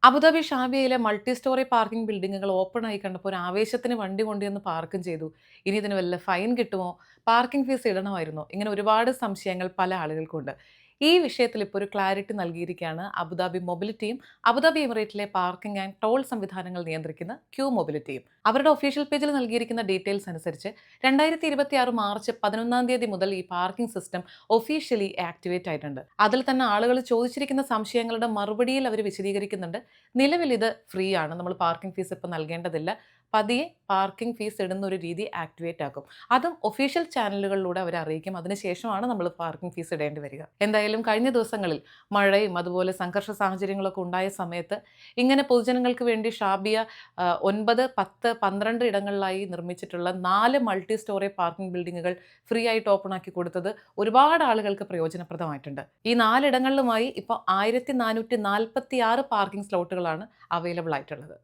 Abu Dhabi ഷാർജയിലെ multi storey parking ബിൽഡിങ്ങുകൾ open ആയി കണ്ടപ്പോൾ ഒരു ആവേശത്തിന് വണ്ടി കൊണ്ടുവന്ന് പാർക്കും ചെയ്തു. ഇനി ഇതിന് വല്ല ഫൈൻ കിട്ടുമോ? പാർക്കിംഗ് ഫീസ് ഇടണമായിരുന്നോ? ഇങ്ങനെ ഒരുപാട് സംശയങ്ങൾ പല ആളുകൾക്കുണ്ട്. ഈ വിഷയത്തിൽ ഇപ്പോൾ ഒരു ക്ലാരിറ്റി നൽകിയിരിക്കുകയാണ് അബുദാബി മൊബിലിറ്റിയും അബുദാബി എമിറേറ്റിലെ പാർക്കിംഗ് ആൻഡ് ടോൾ സംവിധാനങ്ങൾ നിയന്ത്രിക്കുന്ന ക്യൂ മൊബിലിറ്റിയും. അവരുടെ ഒഫീഷ്യൽ പേജിൽ നൽകിയിരിക്കുന്ന ഡീറ്റെയിൽസ് അനുസരിച്ച് 2026 മാർച്ച് 11 തീയതി മുതൽ ഈ പാർക്കിംഗ് സിസ്റ്റം ഒഫീഷ്യലി ആക്ടിവേറ്റ് ആയിട്ടുണ്ട്. അതിൽ തന്നെ ആളുകൾ ചോദിച്ചിരിക്കുന്ന സംശയങ്ങളുടെ മറുപടിയിൽ അവർ വിശദീകരിക്കുന്നുണ്ട്. നിലവിൽ ഇത് ഫ്രീ ആണ്. നമ്മൾ പാർക്കിംഗ് ഫീസ് ഇപ്പോൾ നൽകേണ്ടതില്ല. പതിയെ പാർക്കിംഗ് ഫീസ് ഇടുന്ന ഒരു രീതി ആക്ടിവേറ്റ് ആക്കും. അതും ഒഫീഷ്യൽ ചാനലുകളിലൂടെ അവർ അറിയിക്കും. അതിനുശേഷമാണ് നമ്മൾ പാർക്കിംഗ് ഫീസ് ഇടേണ്ടി വരിക. എന്തായാലും കഴിഞ്ഞ ദിവസങ്ങളിൽ മഴയും അതുപോലെ സംഘർഷ സാഹചര്യങ്ങളൊക്കെ ഉണ്ടായ സമയത്ത് ഇങ്ങനെ പൊതുജനങ്ങൾക്ക് വേണ്ടി ഷാർജ 9, 10, 12 ഇടങ്ങളിലായി നിർമ്മിച്ചിട്ടുള്ള 4 മൾട്ടി സ്റ്റോറി പാർക്കിംഗ് ബിൽഡിങ്ങുകൾ ഫ്രീ ആയിട്ട് ഓപ്പൺ ആക്കി കൊടുത്തത് ഒരുപാട് ആളുകൾക്ക് പ്രയോജനപ്രദമായിട്ടുണ്ട്. ഈ 4 ഇടങ്ങളിലുമായി ഇപ്പോൾ 1446 പാർക്കിംഗ് സ്ലോട്ടുകളാണ് അവൈലബിൾ ആയിട്ടുള്ളത്.